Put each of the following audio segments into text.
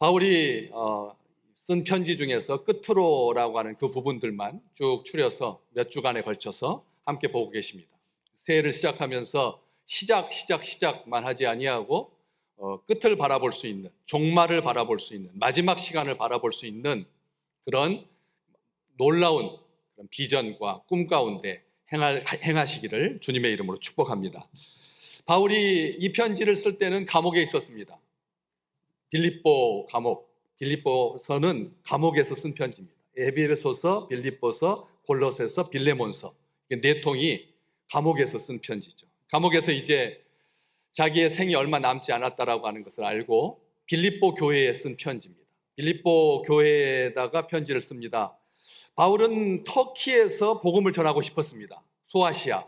바울이 쓴 편지 중에서 끝으로라고 하는 그 부분들만 쭉 추려서 몇 주간에 걸쳐서 함께 보고 계십니다. 새해를 시작하면서 시작만 하지 아니하고 끝을 바라볼 수 있는, 종말을 바라볼 수 있는, 마지막 시간을 바라볼 수 있는 그런 놀라운 그런 비전과 꿈 가운데 행하시기를 주님의 이름으로 축복합니다. 바울이 이 편지를 쓸 때는 감옥에 있었습니다. 빌립보 감옥, 빌립보서는 감옥에서 쓴 편지입니다. 에베소서, 빌립보서, 골로새서, 빌레몬서, 네 통이 감옥에서 쓴 편지죠. 감옥에서 이제 자기의 생이 얼마 남지 않았다라고 하는 것을 알고 빌립보 교회에 쓴 편지입니다. 빌립보 교회에다가 편지를 씁니다. 바울은 터키에서 복음을 전하고 싶었습니다. 소아시아,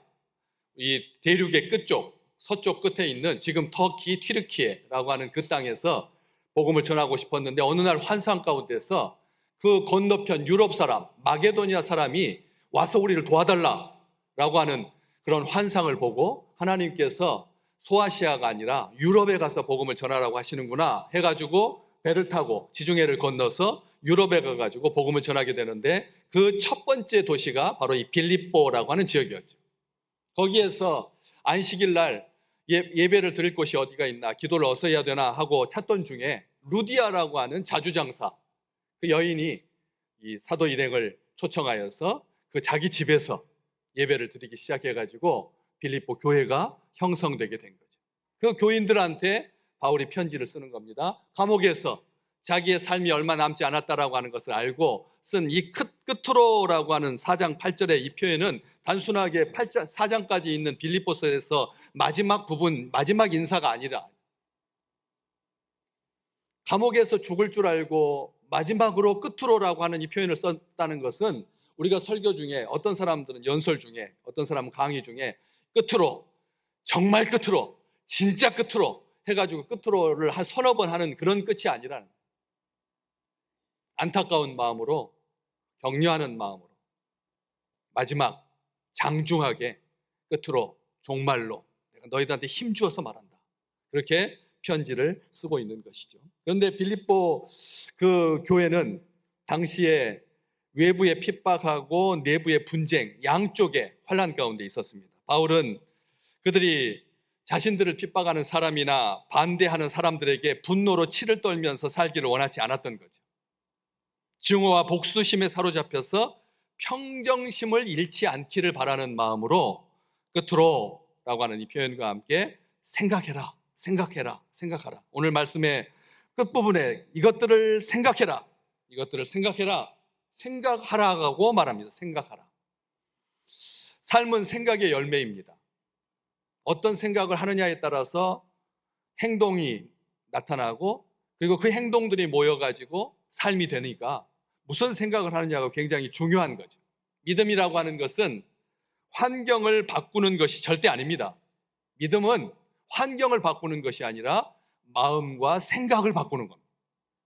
이 대륙의 끝쪽, 서쪽 끝에 있는 지금 터키 튀르키예라고 하는 그 땅에서 복음을 전하고 싶었는데 어느 날 환상 가운데서 그 건너편 유럽 사람, 마게도니아 사람이 와서 우리를 도와달라라고 하는 그런 환상을 보고 하나님께서 소아시아가 아니라 유럽에 가서 복음을 전하라고 하시는구나 해가지고 배를 타고 지중해를 건너서 유럽에 가가지고 복음을 전하게 되는데 그 첫 번째 도시가 바로 이 빌립보라고 하는 지역이었죠. 거기에서 안식일 날 예배를 드릴 곳이 어디가 있나, 기도를 어디서 해야 되나 하고 찾던 중에 루디아라고 하는 자주장사, 그 여인이 이 사도 일행을 초청하여서 그 자기 집에서 예배를 드리기 시작해가지고 빌립보 교회가 형성되게 된 거죠. 그 교인들한테 바울이 편지를 쓰는 겁니다. 감옥에서 자기의 삶이 얼마 남지 않았다라고 하는 것을 알고 쓴 이 끝으로라고 하는 4장 8절의 이 표현은 단순하게 4장까지 있는 빌립보서에서 마지막 부분, 마지막 인사가 아니라 감옥에서 죽을 줄 알고 마지막으로 끝으로라고 하는 이 표현을 썼다는 것은 우리가 설교 중에 어떤 사람들은 연설 중에, 어떤 사람은 강의 중에 끝으로, 정말 끝으로, 진짜 끝으로 해가지고 끝으로를 한 서너 번 하는 그런 끝이 아니라 안타까운 마음으로, 격려하는 마음으로 마지막 장중하게 끝으로, 종말로 내가 너희들한테 힘주어서 말한다, 그렇게 편지를 쓰고 있는 것이죠. 그런데 빌립보 그 교회는 당시에 외부의 핍박하고 내부의 분쟁, 양쪽의 환란 가운데 있었습니다. 바울은 그들이 자신들을 핍박하는 사람이나 반대하는 사람들에게 분노로 치를 떨면서 살기를 원하지 않았던 거죠. 증오와 복수심에 사로잡혀서 평정심을 잃지 않기를 바라는 마음으로 끝으로라고 하는 이 표현과 함께 생각해라, 생각하라. 오늘 말씀의 끝부분에 이것들을 생각해라, 생각하라고 말합니다. 생각하라. 삶은 생각의 열매입니다. 어떤 생각을 하느냐에 따라서 행동이 나타나고, 그리고 그 행동들이 모여가지고 삶이 되니까 무슨 생각을 하느냐가 굉장히 중요한 거죠. 믿음이라고 하는 것은 환경을 바꾸는 것이 절대 아닙니다. 믿음은 환경을 바꾸는 것이 아니라 마음과 생각을 바꾸는 겁니다.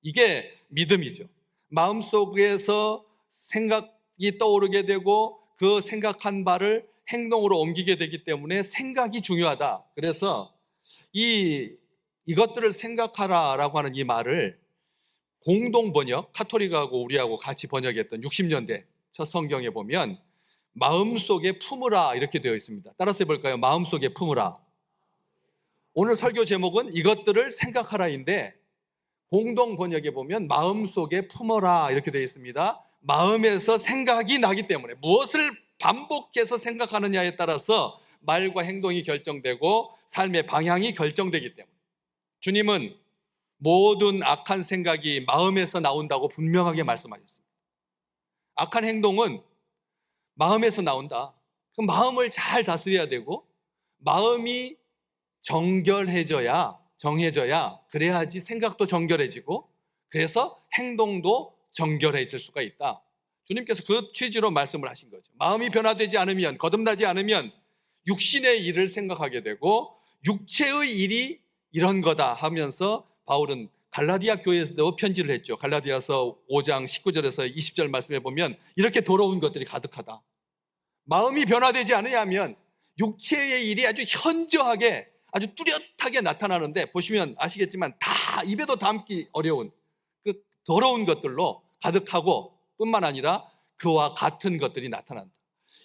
이게 믿음이죠. 마음속에서 생각이 떠오르게 되고 그 생각한 바를 행동으로 옮기게 되기 때문에 생각이 중요하다. 그래서 이것들을 생각하라라고 하는 이 말을 공동 번역, 카톨릭하고 우리하고 같이 번역했던 60년대 첫 성경에 보면 마음속에 품으라 이렇게 되어 있습니다. 따라서 해볼까요? 마음속에 품으라. 오늘 설교 제목은 이것들을 생각하라인데 공동 번역에 보면 마음속에 품어라 이렇게 되어 있습니다. 마음에서 생각이 나기 때문에 무엇을 반복해서 생각하느냐에 따라서 말과 행동이 결정되고 삶의 방향이 결정되기 때문에 주님은 모든 악한 생각이 마음에서 나온다고 분명하게 말씀하셨습니다. 악한 행동은 마음에서 나온다. 그 마음을 잘 다스려야 되고 마음이 정해져야 그래야지 생각도 정결해지고 그래서 행동도 정결해질 수가 있다. 주님께서 그 취지로 말씀을 하신 거죠. 마음이 변화되지 않으면, 거듭나지 않으면 육신의 일을 생각하게 되고 육체의 일이 이런 거다 하면서 바울은 갈라디아 교회에서도 편지를 했죠. 갈라디아서 5장 19절에서 20절 말씀해 보면 이렇게 더러운 것들이 가득하다. 마음이 변화되지 않으면 육체의 일이 아주 현저하게, 아주 뚜렷하게 나타나는데 보시면 아시겠지만 다 입에도 담기 어려운 더러운 것들로 가득하고 뿐만 아니라 그와 같은 것들이 나타난다.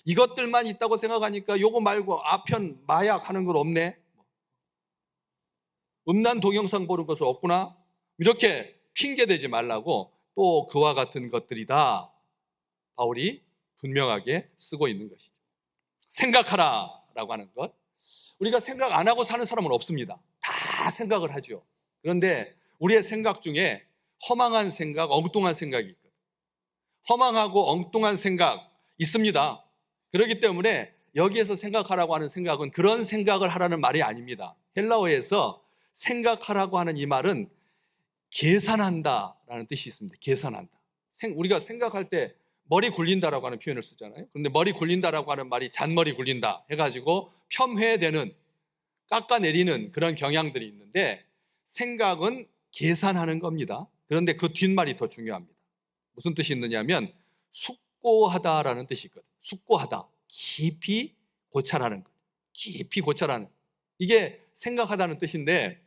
이것들만 있다고 생각하니까 요거 말고 아편, 마약 하는 건 없네. 음란 동영상 보는 것은 없구나. 이렇게 핑계대지 말라고 또 그와 같은 것들이다. 바울이 분명하게 쓰고 있는 것이죠. 생각하라라고 하는 것. 우리가 생각 안 하고 사는 사람은 없습니다. 다 생각을 하죠. 그런데 우리의 생각 중에 허망한 생각, 엉뚱한 생각이 있거든요. 허망하고 엉뚱한 생각 있습니다. 그렇기 때문에 여기에서 생각하라고 하는 생각은 그런 생각을 하라는 말이 아닙니다. 헬라어에서 생각하라고 하는 이 말은 계산한다라는 뜻이 있습니다. 계산한다. 우리가 생각할 때 머리 굴린다라고 하는 표현을 쓰잖아요. 그런데 머리 굴린다라고 하는 말이 잔머리 굴린다 해가지고 폄훼되는, 깎아내리는 그런 경향들이 있는데 생각은 계산하는 겁니다. 그런데 그 뒷말이 더 중요합니다. 무슨 뜻이 있느냐면 숙고하다라는 뜻이 있거든요. 숙고하다, 깊이 고찰하는 것, 깊이 고찰하는, 이게 생각하다는 뜻인데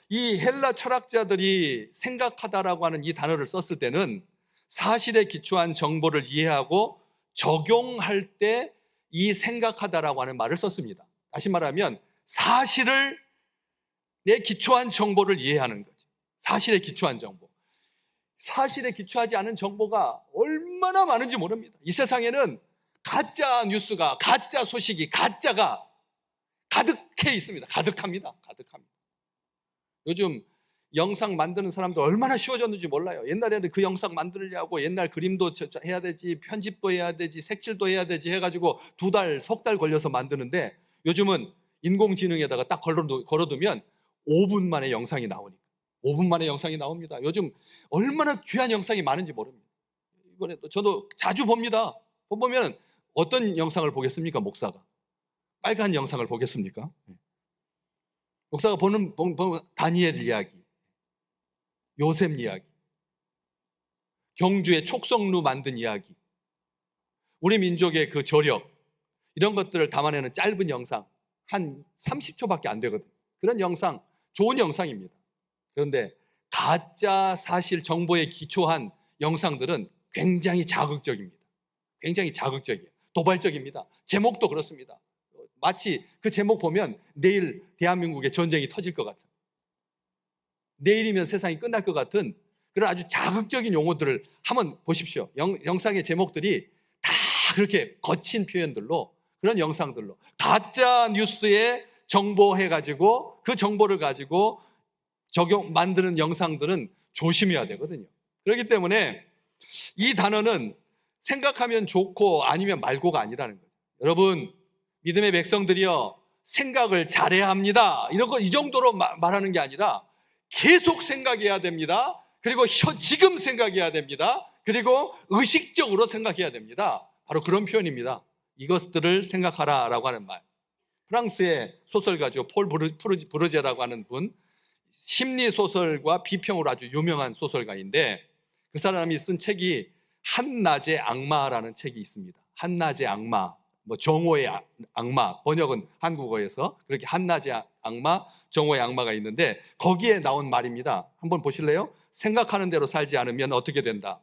이 헬라 철학자들이 생각하다라고 하는 이 단어를 썼을 때는 사실에 기초한 정보를 이해하고 적용할 때 이 생각하다라고 하는 말을 썼습니다. 다시 말하면 사실을, 내 기초한 정보를 이해하는 거죠. 사실에 기초한 정보. 사실에 기초하지 않은 정보가 얼마나 많은지 모릅니다. 이 세상에는 가짜 뉴스가, 가짜 소식이, 가짜가 가득해 있습니다. 가득합니다. 가득합니다. 요즘 영상 만드는 사람도 얼마나 쉬워졌는지 몰라요. 옛날에는 그 영상 만들려고 옛날 그림도 해야 되지, 편집도 해야 되지, 색칠도 해야 되지 해가지고 2달, 석 달 걸려서 만드는데 요즘은 인공지능에다가 딱 걸어두면 5분 만에 영상이 나오니까. 5분 만에 영상이 나옵니다. 요즘 얼마나 귀한 영상이 많은지 모릅니다. 이번에 저도 자주 봅니다. 보면 어떤 영상을 보겠습니까, 목사가? 빨간 영상을 보겠습니까? 목사가 보는 다니엘 이야기, 요셉 이야기, 경주의 촉성루 만든 이야기, 우리 민족의 그 저력, 이런 것들을 담아내는 짧은 영상, 한 30초밖에 안 되거든요. 그런 영상, 좋은 영상입니다. 그런데 가짜 사실 정보에 기초한 영상들은 굉장히 자극적입니다. 굉장히 자극적이에요. 도발적입니다. 제목도 그렇습니다. 마치 그 제목 보면 내일 대한민국에 전쟁이 터질 것 같은, 내일이면 세상이 끝날 것 같은 그런 아주 자극적인 용어들을 한번 보십시오. 영상의 제목들이 다 그렇게 거친 표현들로, 그런 영상들로 가짜 뉴스에 정보해가지고 그 정보를 가지고 만드는 영상들은 조심해야 되거든요. 그렇기 때문에 이 단어는 생각하면 좋고 아니면 말고가 아니라는 거예요. 여러분, 믿음의 백성들이여, 생각을 잘해야 합니다. 이런 거 이 정도로 말하는 게 아니라 계속 생각해야 됩니다. 그리고 지금 생각해야 됩니다. 그리고 의식적으로 생각해야 됩니다. 바로 그런 표현입니다. 이것들을 생각하라라고 하는 말. 프랑스의 소설가죠. 폴 브루제라고 하는 분, 심리소설과 비평으로 아주 유명한 소설가인데 그 사람이 쓴 책이 한낮의 악마라는 책이 있습니다. 한낮의 악마, 정오의 악마, 번역은 한국어에서 그렇게 한낮의 악마, 정오의 악마가 있는데 거기에 나온 말입니다. 한번 보실래요? 생각하는 대로 살지 않으면 어떻게 된다?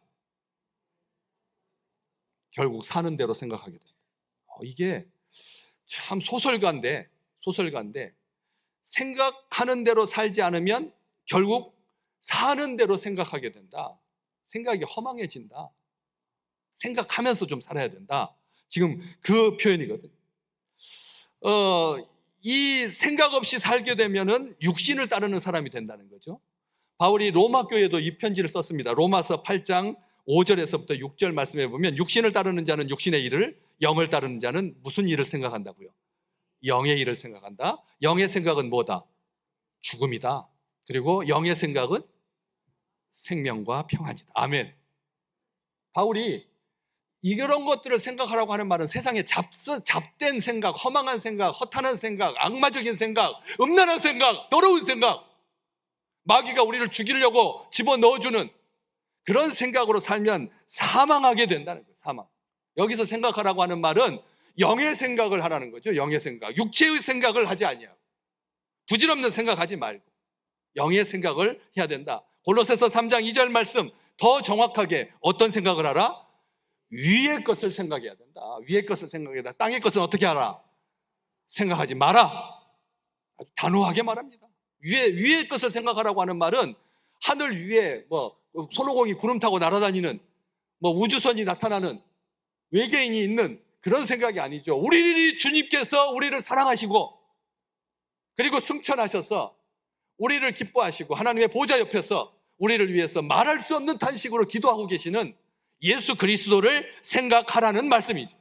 결국 사는 대로 생각하게 된다. 이게 참 소설가인데 생각하는 대로 살지 않으면 결국 사는 대로 생각하게 된다. 생각이 허망해진다. 생각하면서 좀 살아야 된다. 지금 그 표현이거든요. 이 생각 없이 살게 되면은 육신을 따르는 사람이 된다는 거죠. 바울이 로마 교회도 이 편지를 썼습니다. 로마서 8장 5절에서부터 6절 말씀해 보면 육신을 따르는 자는 육신의 일을, 영을 따르는 자는 무슨 일을 생각한다고요? 영의 일을 생각한다. 영의 생각은 뭐다? 죽음이다. 그리고 영의 생각은 생명과 평안이다. 아멘. 바울이 이런 것들을 생각하라고 하는 말은 세상에 잡된 생각, 허망한 생각, 허탄한 생각, 악마적인 생각, 음란한 생각, 더러운 생각, 마귀가 우리를 죽이려고 집어넣어주는 그런 생각으로 살면 사망하게 된다는 거예요. 사망. 여기서 생각하라고 하는 말은 영의 생각을 하라는 거죠. 영의 생각. 육체의 생각을 하지 아니하고, 부질없는 생각하지 말고 영의 생각을 해야 된다. 골로새서 3장 2절 말씀, 더 정확하게 어떤 생각을 하라? 위의 것을 생각해야 된다. 위의 것을 생각해야 된다. 땅의 것은 어떻게 하라? 생각하지 마라. 아주 단호하게 말합니다. 위의 것을 생각하라고 하는 말은 하늘 위에 손오공이 구름 타고 날아다니는 우주선이 나타나는 외계인이 있는 그런 생각이 아니죠. 우리 주님께서 우리를 사랑하시고 그리고 승천하셔서 우리를 기뻐하시고 하나님의 보좌 옆에서 우리를 위해서 말할 수 없는 탄식으로 기도하고 계시는 예수 그리스도를 생각하라는 말씀이죠.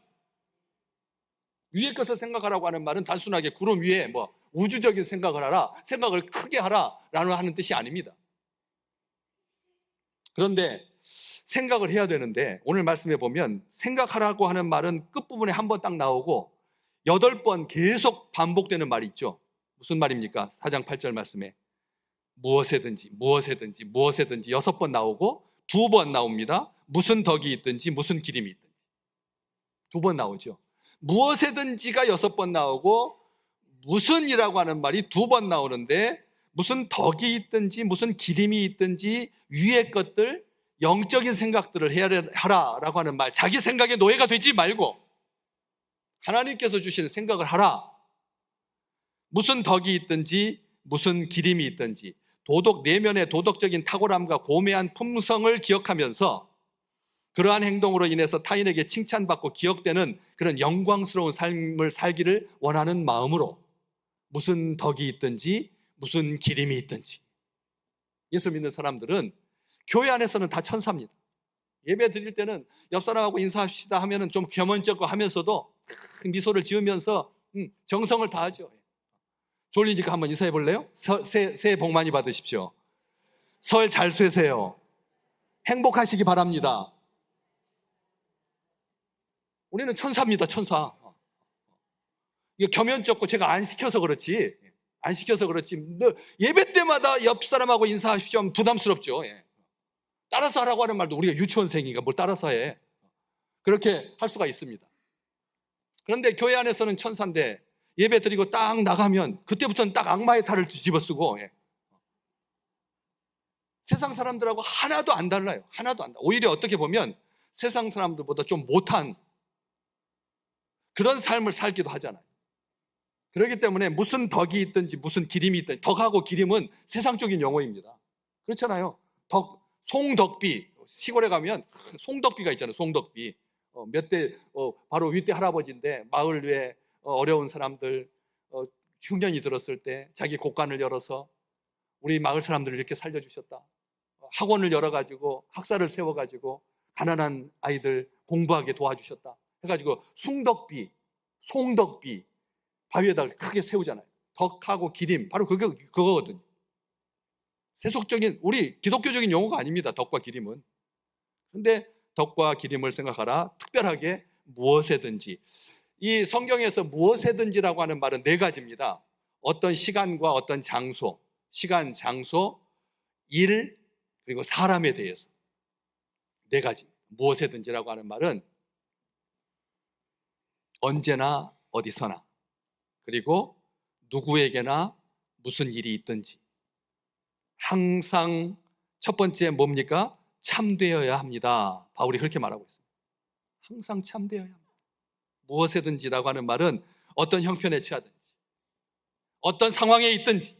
위의 것을 생각하라고 하는 말은 단순하게 구름 위에 우주적인 생각을 하라, 생각을 크게 하라라는 하는 뜻이 아닙니다. 그런데 생각을 해야 되는데 오늘 말씀해 보면 생각하라고 하는 말은 끝부분에 한 번 딱 나오고 8번 계속 반복되는 말이 있죠. 무슨 말입니까? 4장 8절 말씀에 무엇에든지 6번 나오고 2번 나옵니다. 무슨 덕이 있든지 무슨 기림이 있든지 2번 나오죠. 무엇에든지가 6번 나오고 무슨이라고 하는 말이 2번 나오는데 무슨 덕이 있든지 무슨 기림이 있든지 위의 것들 영적인 생각들을 하라라고 하는 말, 자기 생각의 노예가 되지 말고 하나님께서 주시는 생각을 하라. 무슨 덕이 있든지 무슨 기림이 있든지 내면의 도덕적인 탁월함과 고매한 품성을 기억하면서 그러한 행동으로 인해서 타인에게 칭찬받고 기억되는 그런 영광스러운 삶을 살기를 원하는 마음으로 무슨 덕이 있든지 무슨 기림이 있든지. 예수 믿는 사람들은 교회 안에서는 다 천사입니다. 예배 드릴 때는 옆 사람하고 인사합시다 하면은 좀 겸언쩍고 하면서도 미소를 지으면서 정성을 다하죠. 졸리니까 한번 인사해 볼래요? 새해 복 많이 받으십시오. 설 잘 쇠세요. 행복하시기 바랍니다. 우리는 천사입니다, 천사. 이게 겸연쩍고 제가 안 시켜서 그렇지 예배 때마다 옆 사람하고 인사하십시오 하면 부담스럽죠. 따라서 하라고 하는 말도 우리가 유치원생이니까 뭘 따라서 해. 그렇게 할 수가 있습니다. 그런데 교회 안에서는 천사인데 예배 드리고 딱 나가면 그때부터는 딱 악마의 탈을 뒤집어쓰고 세상 사람들하고 하나도 안 달라요. 하나도 안 달라. 오히려 어떻게 보면 세상 사람들보다 좀 못한 그런 삶을 살기도 하잖아요. 그렇기 때문에 무슨 덕이 있든지 무슨 기림이 있든지, 덕하고 기림은 세상적인 용어입니다. 그렇잖아요. 송덕비, 시골에 가면 송덕비가 있잖아요. 송덕비. 바로 윗대 할아버지인데 마을 위에 어려운 사람들 흉년이 들었을 때 자기 곳간을 열어서 우리 마을 사람들을 이렇게 살려주셨다. 학원을 열어가지고 학사를 세워가지고 가난한 아이들 공부하게 도와주셨다. 해가지고 송덕비 바위에다가 크게 세우잖아요. 덕하고 기림, 바로 그거거든요. 세속적인 우리 기독교적인 용어가 아닙니다. 덕과 기림은. 그런데 덕과 기림을 생각하라. 특별하게 무엇에든지. 이 성경에서 무엇에든지라고 하는 말은 4가지입니다. 어떤 시간과 어떤 장소, 시간, 장소, 일, 그리고 사람에 대해서 4가지. 무엇에든지라고 하는 말은 언제나 어디서나, 그리고 누구에게나 무슨 일이 있든지 항상 첫 번째 뭡니까? 참되어야 합니다. 바울이 그렇게 말하고 있습니다. 항상 참되어야 합니다. 무엇에든지라고 하는 말은 어떤 형편에 처하든지, 어떤 상황에 있든지,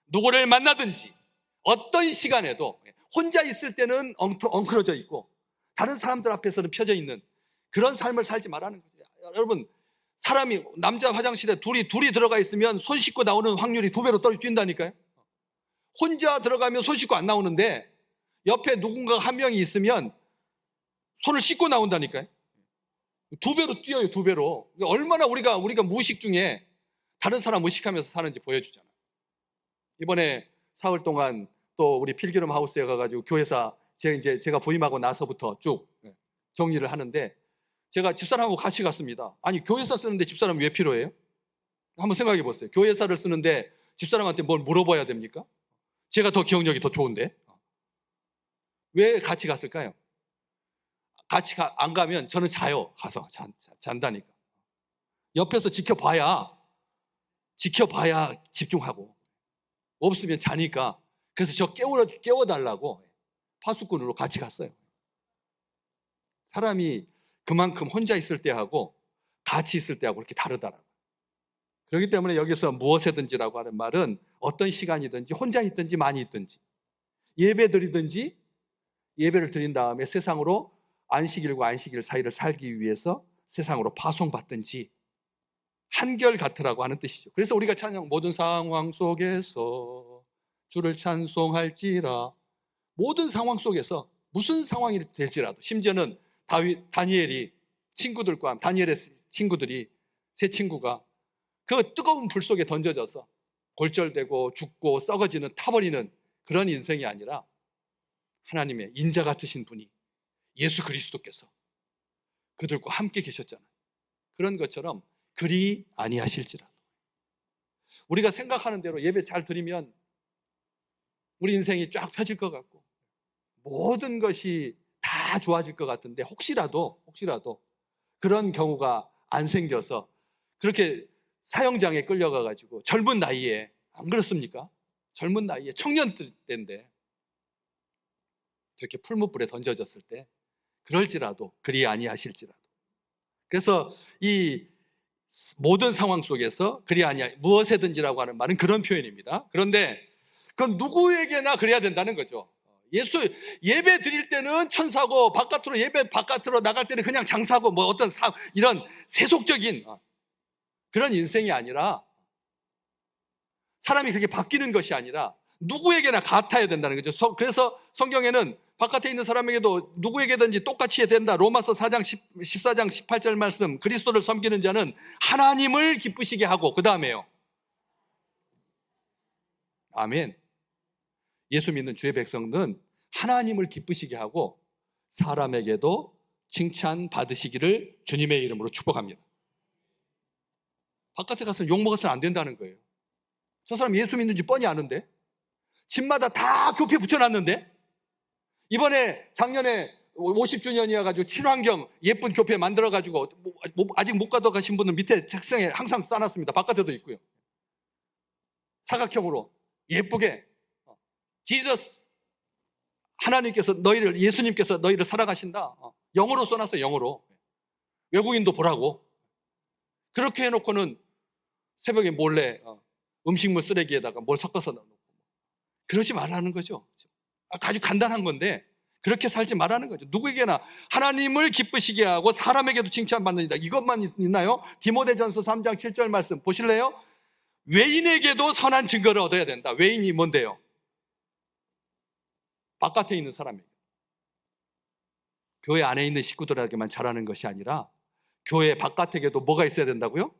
누구를 만나든지, 어떤 시간에도 혼자 있을 때는 엉클어져 있고 다른 사람들 앞에서는 펴져 있는 그런 삶을 살지 말라는 거죠. 여러분, 사람이 남자 화장실에 둘이 들어가 있으면 손 씻고 나오는 확률이 2배로 뛴다니까요. 혼자 들어가면 손 씻고 안 나오는데 옆에 누군가 한 명이 있으면 손을 씻고 나온다니까요. 2배로 뛰어요, 2배로. 얼마나 우리가 무의식 중에 다른 사람 의식하면서 사는지 보여주잖아요. 이번에 사흘 동안 또 우리 필기름 하우스에 가가지고 교회사 제가 부임하고 나서부터 쭉 정리를 하는데 제가 집사람하고 같이 갔습니다. 아니, 교회사 쓰는데 집사람 왜 필요해요? 한번 생각해 보세요. 교회사를 쓰는데 집사람한테 뭘 물어봐야 됩니까? 제가 더 기억력이 더 좋은데 왜 같이 갔을까요? 같이 안 가면 저는 자요. 가서 잔다니까. 옆에서 지켜봐야 집중하고 없으면 자니까. 그래서 저 깨워달라고 파수꾼으로 같이 갔어요. 사람이 그만큼 혼자 있을 때하고 같이 있을 때하고 그렇게 다르더라고요. 그렇기 때문에 여기서 무엇이든지라고 하는 말은 어떤 시간이든지 혼자 있든지 많이 있든지 예배 드리든지 예배를 드린 다음에 세상으로 안식일과 안식일 사이를 살기 위해서 세상으로 파송받든지 한결같으라고 하는 뜻이죠. 그래서 우리가 찬양 모든 상황 속에서 주를 찬송할지라, 모든 상황 속에서 무슨 상황이 될지라도, 심지어는 다니엘의 친구들이 세 친구가 그 뜨거운 불 속에 던져져서 골절되고 죽고 썩어지는 타버리는 그런 인생이 아니라 하나님의 인자 같으신 분이 예수 그리스도께서 그들과 함께 계셨잖아요. 그런 것처럼 그리 아니하실지라도 우리가 생각하는 대로 예배 잘 드리면 우리 인생이 쫙 펴질 것 같고 모든 것이 다 좋아질 것 같은데 혹시라도 그런 경우가 안 생겨서 그렇게 사형장에 끌려가가지고 젊은 나이에, 안 그렇습니까? 젊은 나이에 청년 때인데 저렇게 풀무불에 던져졌을 때 그럴지라도 그리 아니하실지라도. 그래서 이 모든 상황 속에서 그리 아니하, 무엇이든지라고 하는 말은 그런 표현입니다. 그런데 그건 누구에게나 그래야 된다는 거죠. 예배 드릴 때는 천사고 예배 바깥으로 나갈 때는 그냥 장사고 뭐 어떤 이런 세속적인 그런 인생이 아니라, 사람이 그렇게 바뀌는 것이 아니라 누구에게나 같아야 된다는 거죠. 그래서 성경에는 바깥에 있는 사람에게도 누구에게든지 똑같이 해야 된다. 로마서 4장 14장 18절 말씀, 그리스도를 섬기는 자는 하나님을 기쁘시게 하고, 그 다음에요, 아멘, 예수 믿는 주의 백성은 하나님을 기쁘시게 하고 사람에게도 칭찬 받으시기를 주님의 이름으로 축복합니다. 바깥에 가서 욕먹어서는 안 된다는 거예요. 저 사람 예수 믿는지 뻔히 아는데, 집마다 다 교회 붙여놨는데, 이번에 작년에 50주년이어가지고 친환경 예쁜 교회 만들어가지고 아직 못 가도 가신 분은 밑에 책상에 항상 쌓아놨습니다. 바깥에도 있고요. 사각형으로 예쁘게 지저스, 하나님께서 예수님께서 너희를 사랑하신다, 영어로 써놨어요. 영어로. 외국인도 보라고. 그렇게 해놓고는 새벽에 몰래 음식물 쓰레기에다가 뭘 섞어서 넣어놓고, 그러지 말라는 거죠. 아주 간단한 건데 그렇게 살지 말라는 거죠. 누구에게나 하나님을 기쁘시게 하고 사람에게도 칭찬받는다. 이것만 있나요? 디모데전서 3장 7절 말씀 보실래요? 외인에게도 선한 증거를 얻어야 된다. 외인이 뭔데요? 바깥에 있는 사람에게, 교회 안에 있는 식구들에게만 잘하는 것이 아니라 교회 바깥에게도 뭐가 있어야 된다고요?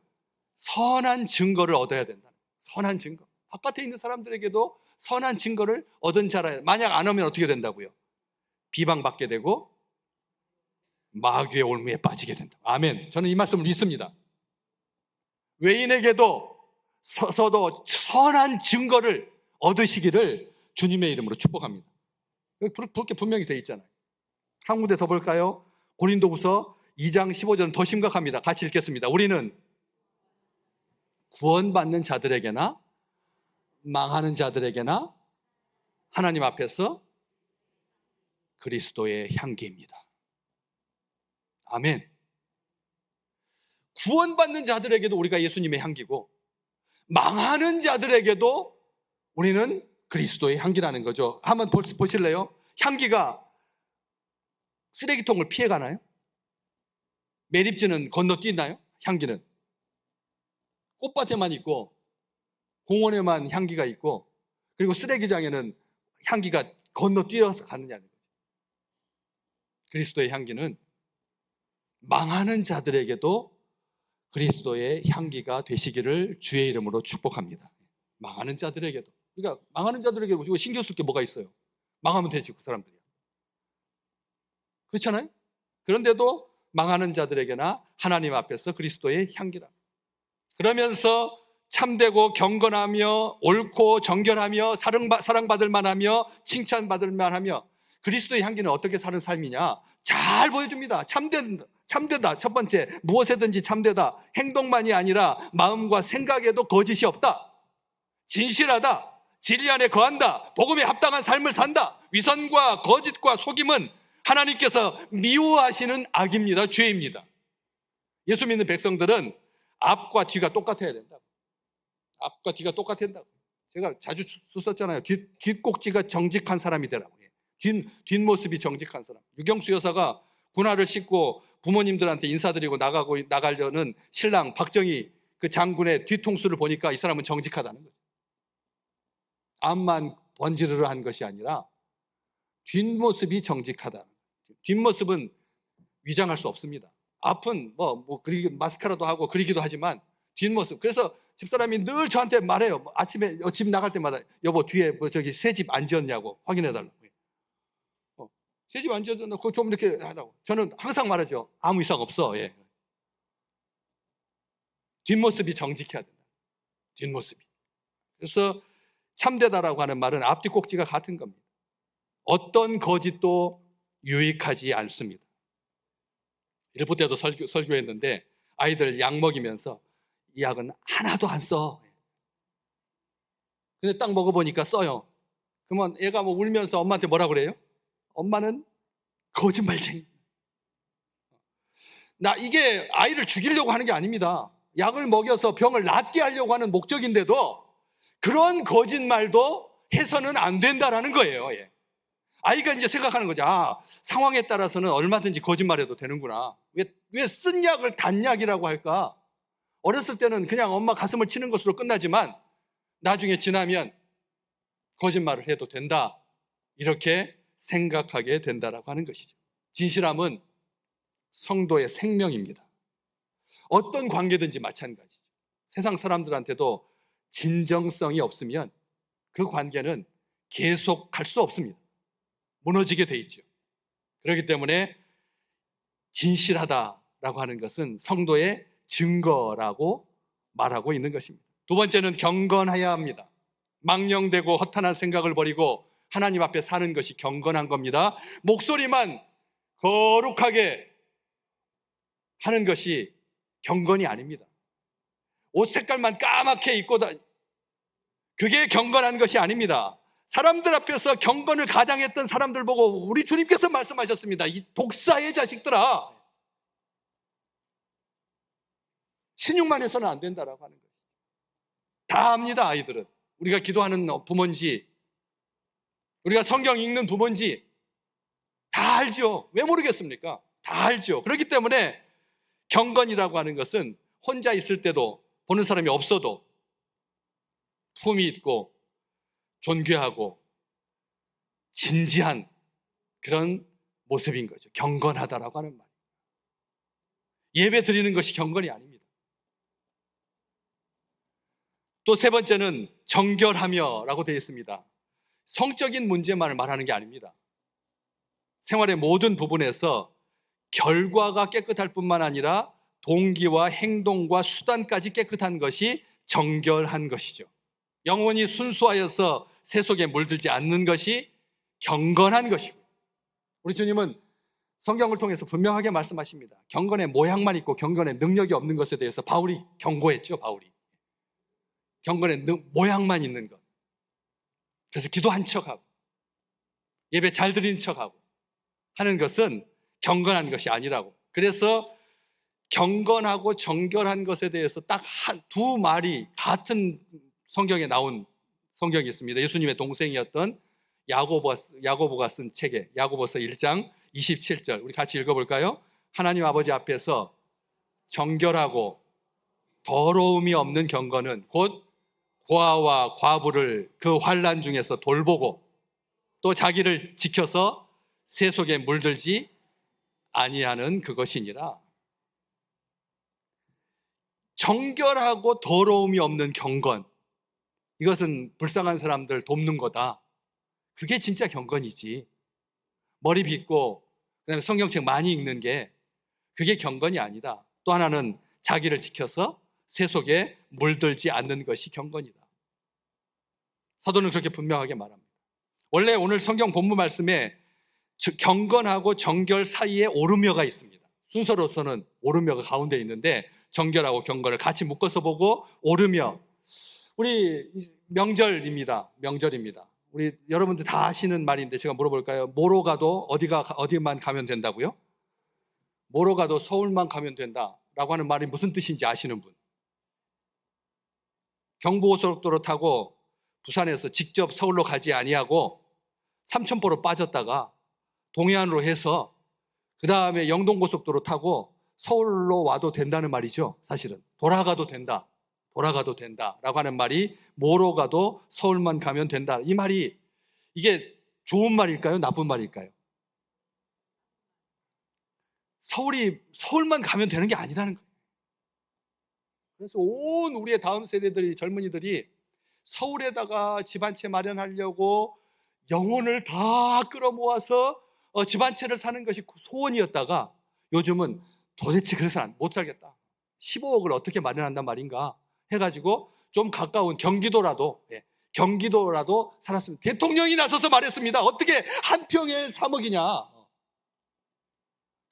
선한 증거를 얻어야 된다. 선한 증거. 바깥에 있는 사람들에게도 선한 증거를 얻은 자라. 만약 안 하면 어떻게 된다고요? 비방받게 되고 마귀의 올무에 빠지게 된다. 아멘. 저는 이 말씀을 믿습니다. 외인에게도 서도 선한 증거를 얻으시기를 주님의 이름으로 축복합니다. 그렇게 분명히 되어 있잖아요. 한 군데 더 볼까요? 고린도후서 2장 15절은 더 심각합니다. 같이 읽겠습니다. 우리는 구원받는 자들에게나 망하는 자들에게나 하나님 앞에서 그리스도의 향기입니다. 아멘. 구원받는 자들에게도 우리가 예수님의 향기고, 망하는 자들에게도 우리는 그리스도의 향기라는 거죠. 한번 보실래요? 향기가 쓰레기통을 피해가나요? 매립지는 건너뛰나요? 향기는 꽃밭에만 있고 공원에만 향기가 있고, 그리고 쓰레기장에는 향기가 건너뛰어서 가느냐는 거죠. 그리스도의 향기는 망하는 자들에게도 그리스도의 향기가 되시기를 주의 이름으로 축복합니다. 망하는 자들에게도. 그러니까 망하는 자들에게 신경 쓸 게 뭐가 있어요? 망하면 되지, 그 사람들이. 그렇잖아요? 그런데도 망하는 자들에게나 하나님 앞에서 그리스도의 향기라. 그러면서 참되고 경건하며 옳고 정결하며 사랑받을 만하며 칭찬받을 만하며, 그리스도의 향기는 어떻게 사는 삶이냐? 잘 보여줍니다. 참되다. 첫 번째, 무엇에든지 참되다. 행동만이 아니라 마음과 생각에도 거짓이 없다. 진실하다. 진리 안에 거한다. 복음에 합당한 삶을 산다. 위선과 거짓과 속임은 하나님께서 미워하시는 악입니다. 죄입니다. 예수 믿는 백성들은 앞과 뒤가 똑같아야 된다고. 앞과 뒤가 똑같아야 된다고. 제가 자주 썼잖아요. 뒷꼭지가 정직한 사람이 되라고. 뒷모습이 정직한 사람. 유경수 여사가 군화를 신고 부모님들한테 인사드리고 나가려는 신랑 박정희 그 장군의 뒤통수를 보니까 이 사람은 정직하다는 거죠. 앞만 번지르르 한 것이 아니라 뒷모습이 정직하다. 뒷모습은 위장할 수 없습니다. 앞은 마스카라도 하고 그리기도 하지만 뒷모습. 그래서 집사람이 늘 저한테 말해요. 아침에 집 나갈 때마다 여보 뒤에 저기 새 집 안 지었냐고 확인해달라고. 새 집 안 지었나? 그거 좀 이렇게 하라고. 저는 항상 말하죠. 아무 이상 없어. 예. 뒷모습이 정직해야 된다. 뒷모습이. 그래서 참되다라고 하는 말은 앞뒤 꼭지가 같은 겁니다. 어떤 거짓도 유익하지 않습니다. 일부 때도 설교했는데 아이들 약 먹이면서 이 약은 하나도 안 써. 근데 딱 먹어보니까 써요. 그러면 얘가 울면서 엄마한테 뭐라 그래요? 엄마는 거짓말쟁이. 이게 아이를 죽이려고 하는 게 아닙니다. 약을 먹여서 병을 낫게 하려고 하는 목적인데도 그런 거짓말도 해서는 안 된다라는 거예요. 예. 아이가 이제 생각하는 거죠. 상황에 따라서는 얼마든지 거짓말해도 되는구나. 왜 쓴 약을 단약이라고 할까? 어렸을 때는 그냥 엄마 가슴을 치는 것으로 끝나지만 나중에 지나면 거짓말을 해도 된다. 이렇게 생각하게 된다라고 하는 것이죠. 진실함은 성도의 생명입니다. 어떤 관계든지 마찬가지죠. 세상 사람들한테도 진정성이 없으면 그 관계는 계속할 수 없습니다. 무너지게 돼 있죠. 그렇기 때문에 진실하다라고 하는 것은 성도의 증거라고 말하고 있는 것입니다. 두 번째는 경건해야 합니다. 망령되고 허탄한 생각을 버리고 하나님 앞에 사는 것이 경건한 겁니다. 목소리만 거룩하게 하는 것이 경건이 아닙니다. 옷 색깔만 까맣게 입고 그게 경건한 것이 아닙니다. 사람들 앞에서 경건을 가장했던 사람들 보고 우리 주님께서 말씀하셨습니다. 이 독사의 자식들아, 신용만 해서는 안 된다라고 하는 거예요. 다 압니다. 아이들은 우리가 기도하는 부모인지 우리가 성경 읽는 부모인지 다 알죠. 왜 모르겠습니까? 다 알죠. 그렇기 때문에 경건이라고 하는 것은 혼자 있을 때도 보는 사람이 없어도 품이 있고 존귀하고 진지한 그런 모습인 거죠. 경건하다라고 하는 말. 예배 드리는 것이 경건이 아닙니다. 또 세 번째는 정결하며라고 되어 있습니다. 성적인 문제만을 말하는 게 아닙니다. 생활의 모든 부분에서 결과가 깨끗할 뿐만 아니라 동기와 행동과 수단까지 깨끗한 것이 정결한 것이죠. 영혼이 순수하여서 세 속에 물들지 않는 것이 경건한 것이고, 우리 주님은 성경을 통해서 분명하게 말씀하십니다. 경건의 모양만 있고 경건의 능력이 없는 것에 대해서 바울이 경고했죠. 바울이 경건의 모양만 있는 것, 그래서 기도한 척하고 예배 잘 드린 척하고 하는 것은 경건한 것이 아니라고. 그래서 경건하고 정결한 것에 대해서 딱 두 말이 같은 성경에 나온 성경이 있습니다. 예수님의 동생이었던 야고보가 쓴 책에 야고보서 1장 27절, 우리 같이 읽어볼까요? 하나님 아버지 앞에서 정결하고 더러움이 없는 경건은 곧 고아와 과부를 그 환난 중에서 돌보고 또 자기를 지켜서 새 속에 물들지 아니하는 그것이니라. 정결하고 더러움이 없는 경건, 이것은 불쌍한 사람들 돕는 거다. 그게 진짜 경건이지. 머리 빗고 그다음에 성경책 많이 읽는 게 그게 경건이 아니다. 또 하나는 자기를 지켜서 새 속에 물들지 않는 것이 경건이다. 사도는 그렇게 분명하게 말합니다. 원래 오늘 성경 본문 말씀에 경건하고 정결 사이에 오르며가 있습니다. 순서로서는 오르며가 가운데 있는데 정결하고 경건을 같이 묶어서 보고 오르며, 우리 명절입니다. 우리 여러분들 다 아시는 말인데 제가 물어볼까요? 뭐로 가도 어디만 가면 된다고요? 뭐로 가도 서울만 가면 된다라고 하는 말이 무슨 뜻인지 아시는 분? 경부고속도로 타고 부산에서 직접 서울로 가지 아니하고 삼천포로 빠졌다가 동해안으로 해서 그 다음에 영동고속도로 타고 서울로 와도 된다는 말이죠. 사실은 돌아가도 된다라고 하는 말이 뭐로 가도 서울만 가면 된다. 이 말이 이게 좋은 말일까요? 나쁜 말일까요? 서울만 가면 되는 게 아니라는 거예요. 그래서 온 우리의 다음 세대들이, 젊은이들이 서울에다가 집 한 채 마련하려고 영혼을 다 끌어모아서 집 한 채를 사는 것이 소원이었다가 요즘은 도대체 그래서 못 살겠다. 15억을 어떻게 마련한단 말인가 해가지고 좀 가까운 경기도라도 살았습니다. 대통령이 나서서 말했습니다. 어떻게 한 평에 3억이냐.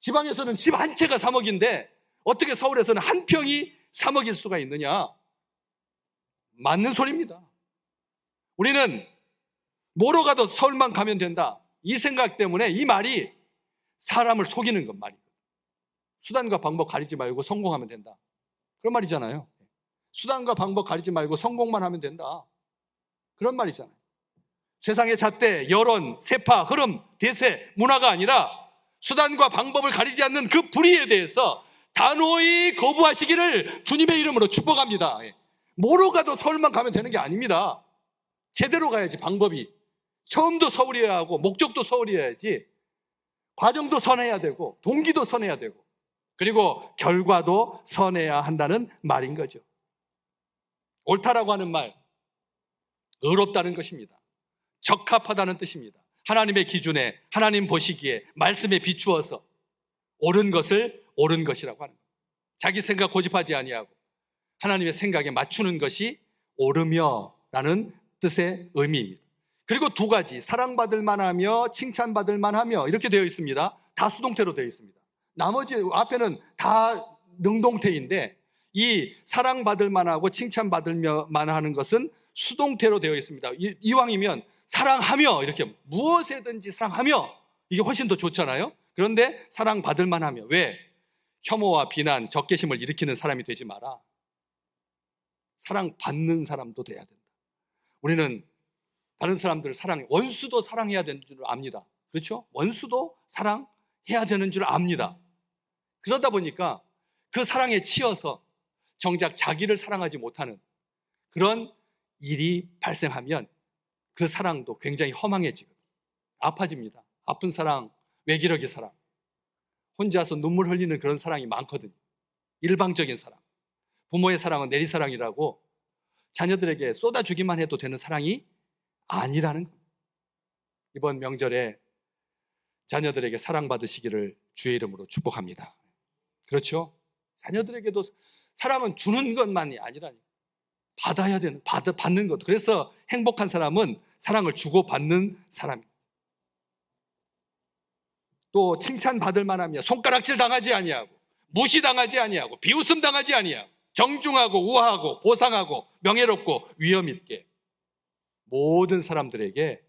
지방에서는 집 한 채가 3억인데 어떻게 서울에서는 한 평이 3억일 수가 있느냐. 맞는 소리입니다. 우리는 뭐로 가도 서울만 가면 된다. 이 생각 때문에 이 말이 사람을 속이는 것 말이에요. 수단과 방법 가리지 말고 성공하면 된다. 그런 말이잖아요. 수단과 방법 가리지 말고 성공만 하면 된다. 그런 말이잖아요. 세상의 잣대, 여론, 세파, 흐름, 대세, 문화가 아니라 수단과 방법을 가리지 않는 그 불의에 대해서 단호히 거부하시기를 주님의 이름으로 축복합니다. 뭐로 가도 서울만 가면 되는 게 아닙니다. 제대로 가야지. 방법이 처음도 서울이어야 하고 목적도 서울이어야지. 과정도 선해야 되고 동기도 선해야 되고 그리고 결과도 선해야 한다는 말인 거죠. 옳다라고 하는 말, 의롭다는 것입니다. 적합하다는 뜻입니다. 하나님의 기준에, 하나님 보시기에 말씀에 비추어서 옳은 것을 옳은 것이라고 하는 거예요. 자기 생각 고집하지 아니하고 하나님의 생각에 맞추는 것이 옳으며라는 뜻의 의미입니다. 그리고 두 가지, 사랑받을 만하며 칭찬받을 만하며 이렇게 되어 있습니다. 다 수동태로 되어 있습니다. 나머지 앞에는 다 능동태인데 이 사랑받을 만하고 칭찬받을 만하는 것은 수동태로 되어 있습니다. 이왕이면 사랑하며 이렇게 무엇에든지 사랑하며 이게 훨씬 더 좋잖아요. 그런데 사랑받을 만하며 왜? 혐오와 비난, 적개심을 일으키는 사람이 되지 마라. 사랑받는 사람도 돼야 된다. 우리는 다른 사람들을 사랑해. 원수도 사랑해야 되는 줄 압니다. 그렇죠? 원수도 사랑해야 되는 줄 압니다. 그러다 보니까 그 사랑에 치여서 정작 자기를 사랑하지 못하는 그런 일이 발생하면 그 사랑도 굉장히 허망해지고 아파집니다. 아픈 사랑, 외기력의 사랑, 혼자서 눈물 흘리는 그런 사랑이 많거든요. 일방적인 사랑. 부모의 사랑은 내리사랑이라고 자녀들에게 쏟아주기만 해도 되는 사랑이 아니라는 겁니다. 이번 명절에 자녀들에게 사랑받으시기를 주의 이름으로 축복합니다. 그렇죠? 자녀들에게도 사랑은 주는 것만이 아니라니까. 받아야 되는, 받는 것. 그래서 행복한 사람은 사랑을 주고받는 사람입니다. 또 칭찬받을 만하며 손가락질 당하지 아니하고 무시당하지 아니하고 비웃음 당하지 아니하고 정중하고 우아하고 보상하고 명예롭고 위엄 있게 모든 사람들에게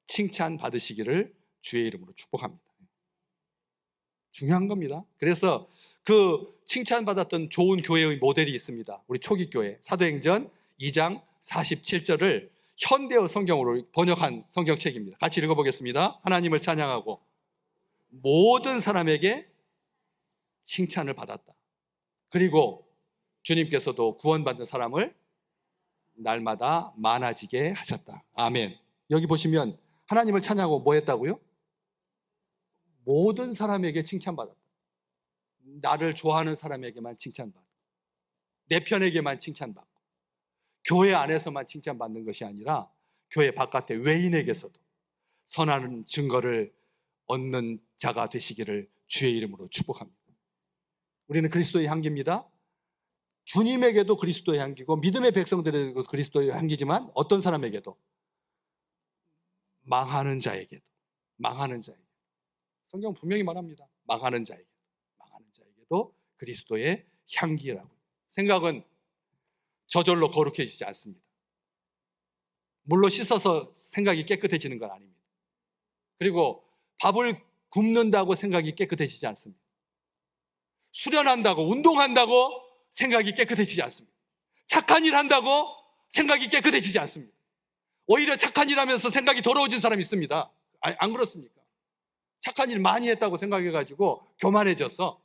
칭찬받으시기를 주의 이름으로 축복합니다. 중요한 겁니다. 그래서 그 칭찬받았던 좋은 교회의 모델이 있습니다. 우리 초기 교회 사도행전 2장 47절을 현대어 성경으로 번역한 성경책입니다. 같이 읽어보겠습니다. 하나님을 찬양하고 모든 사람에게 칭찬을 받았다. 그리고 주님께서도 구원받는 사람을 날마다 많아지게 하셨다. 아멘. 여기 보시면 하나님을 찬양하고 뭐 했다고요? 모든 사람에게 칭찬받았다. 나를 좋아하는 사람에게만 칭찬받고 내 편에게만 칭찬받고 교회 안에서만 칭찬받는 것이 아니라 교회 바깥의 외인에게서도 선한 증거를 얻는 자가 되시기를 주의 이름으로 축복합니다. 우리는 그리스도의 향기입니다. 주님에게도 그리스도의 향기고 믿음의 백성들에게도 그리스도의 향기지만 어떤 사람에게도 망하는 자에게도 성경 분명히 말합니다. 망하는 자에게도 그리스도의 향기라고. 생각은 저절로 거룩해지지 않습니다. 물로 씻어서 생각이 깨끗해지는 건 아닙니다. 그리고 밥을 굶는다고 생각이 깨끗해지지 않습니다. 수련한다고, 운동한다고 생각이 깨끗해지지 않습니다. 착한 일 한다고 생각이 깨끗해지지 않습니다. 오히려 착한 일 하면서 생각이 더러워진 사람이 있습니다. 안 그렇습니까? 착한 일 많이 했다고 생각해가지고 교만해져서,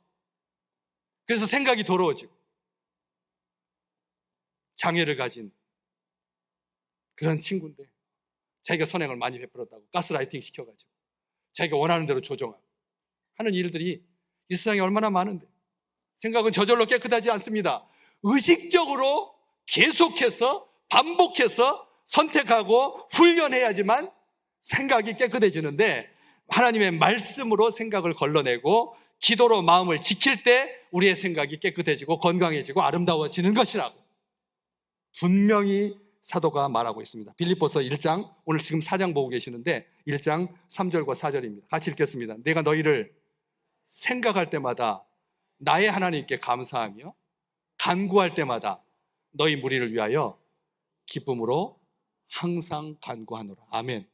그래서 생각이 더러워지고 장애를 가진 그런 친구인데, 자기가 선행을 많이 베풀었다고 가스라이팅 시켜가지고 자기가 원하는 대로 조종하고 하는 일들이 이 세상에 얼마나 많은데, 생각은 저절로 깨끗하지 않습니다. 의식적으로 계속해서 반복해서 선택하고 훈련해야지만 생각이 깨끗해지는데, 하나님의 말씀으로 생각을 걸러내고 기도로 마음을 지킬 때 우리의 생각이 깨끗해지고 건강해지고 아름다워지는 것이라고 분명히 사도가 말하고 있습니다. 빌립보서 1장, 오늘 지금 4장 보고 계시는데 1장 3절과 4절입니다. 같이 읽겠습니다. 내가 너희를 생각할 때마다 나의 하나님께 감사하며 간구할 때마다 너희 무리를 위하여 기쁨으로 항상 간구하노라. 아멘.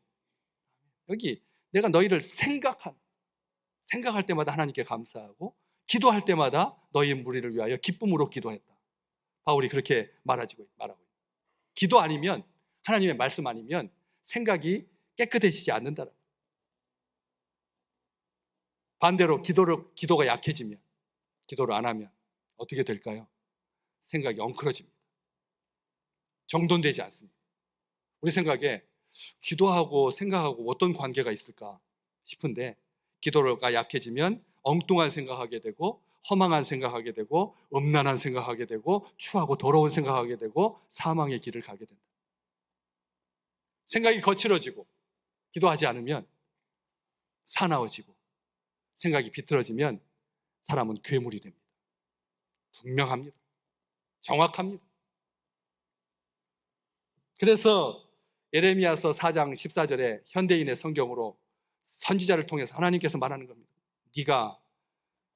여기 내가 너희를 생각할 때마다 하나님께 감사하고 기도할 때마다 너희 무리를 위하여 기쁨으로 기도했다. 바울이 그렇게 말하고 있습니다. 기도 아니면, 하나님의 말씀 아니면 생각이 깨끗해지지 않는다. 반대로 기도가 약해지면, 기도를 안 하면 어떻게 될까요? 생각이 엉클어집니다. 정돈되지 않습니다. 우리 생각에 기도하고 생각하고 어떤 관계가 있을까 싶은데, 기도가 약해지면 엉뚱한 생각하게 되고 허망한 생각하게 되고 음란한 생각하게 되고 추하고 더러운 생각하게 되고 사망의 길을 가게 된다. 생각이 거칠어지고 기도하지 않으면 사나워지고 생각이 비틀어지면 사람은 괴물이 됩니다. 분명합니다. 정확합니다. 그래서 예레미야서 4장 14절에 현대인의 성경으로 선지자를 통해서 하나님께서 말하는 겁니다. 네가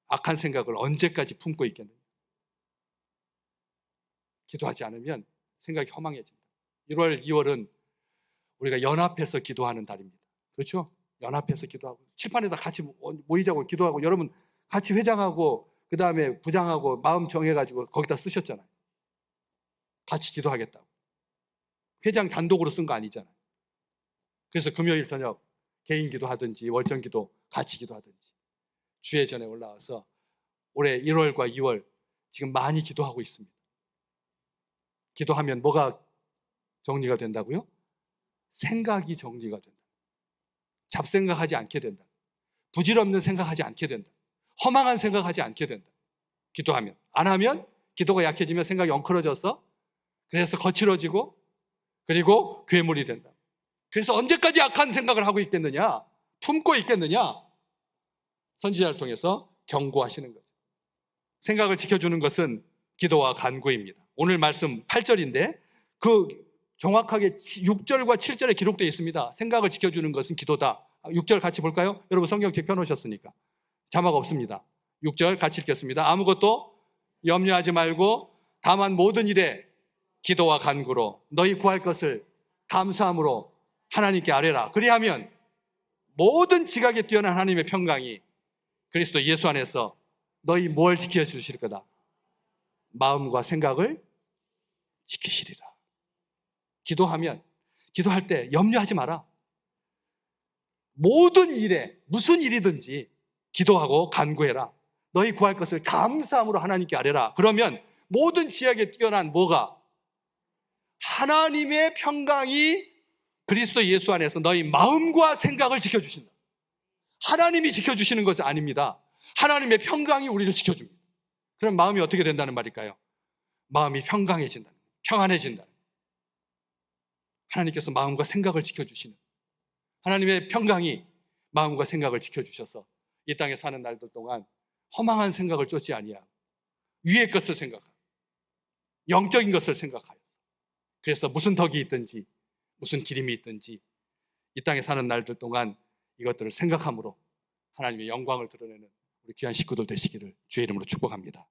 악한 생각을 언제까지 품고 있겠느냐. 기도하지 않으면 생각이 허망해진다. 1월, 2월은 우리가 연합해서 기도하는 달입니다. 그렇죠? 연합해서 기도하고 칠판에다 같이 모이자고 기도하고, 여러분 같이 회장하고 그 다음에 부장하고 마음 정해가지고 거기다 쓰셨잖아요. 같이 기도하겠다고. 회장 단독으로 쓴 거 아니잖아요. 그래서 금요일 저녁 개인 기도하든지 월정 기도 같이 기도하든지 주의 전에 올라와서 올해 1월과 2월 지금 많이 기도하고 있습니다. 기도하면 뭐가 정리가 된다고요? 생각이 정리가 된다. 잡생각하지 않게 된다. 부질없는 생각하지 않게 된다. 허망한 생각하지 않게 된다. 기도하면. 안 하면 기도가 약해지면 생각이 엉클어져서, 그래서 거칠어지고 그리고 괴물이 된다. 그래서 언제까지 악한 생각을 하고 있겠느냐, 품고 있겠느냐, 선지자를 통해서 경고하시는 거죠. 생각을 지켜주는 것은 기도와 간구입니다. 오늘 말씀 8절인데 그 정확하게 6절과 7절에 기록되어 있습니다. 생각을 지켜주는 것은 기도다. 6절 같이 볼까요? 여러분 성경책 펴놓으셨으니까. 자막 없습니다. 6절 같이 읽겠습니다. 아무것도 염려하지 말고 다만 모든 일에 기도와 간구로 너희 구할 것을 감사함으로 하나님께 아뢰라. 그리하면 모든 지각에 뛰어난 하나님의 평강이 그리스도 예수 안에서 너희 뭘 지켜주실 거다? 마음과 생각을 지키시리라. 기도할 때 염려하지 마라. 모든 일에, 무슨 일이든지 기도하고 간구해라. 너희 구할 것을 감사함으로 하나님께 아뢰라. 그러면 모든 지각에 뛰어난 뭐가? 하나님의 평강이 그리스도 예수 안에서 너희 마음과 생각을 지켜주신다. 하나님이 지켜주시는 것이 아닙니다. 하나님의 평강이 우리를 지켜줍니다. 그럼 마음이 어떻게 된다는 말일까요? 마음이 평강해진다. 평안해진다. 하나님께서 마음과 생각을 지켜주시는, 하나님의 평강이 마음과 생각을 지켜주셔서 이 땅에 사는 날들 동안 허망한 생각을 쫓지 아니하고 위의 것을 생각하고 영적인 것을 생각하여, 그래서 무슨 덕이 있든지 무슨 기림이 있든지 이 땅에 사는 날들 동안 이것들을 생각함으로 하나님의 영광을 드러내는 우리 귀한 식구들 되시기를 주의 이름으로 축복합니다.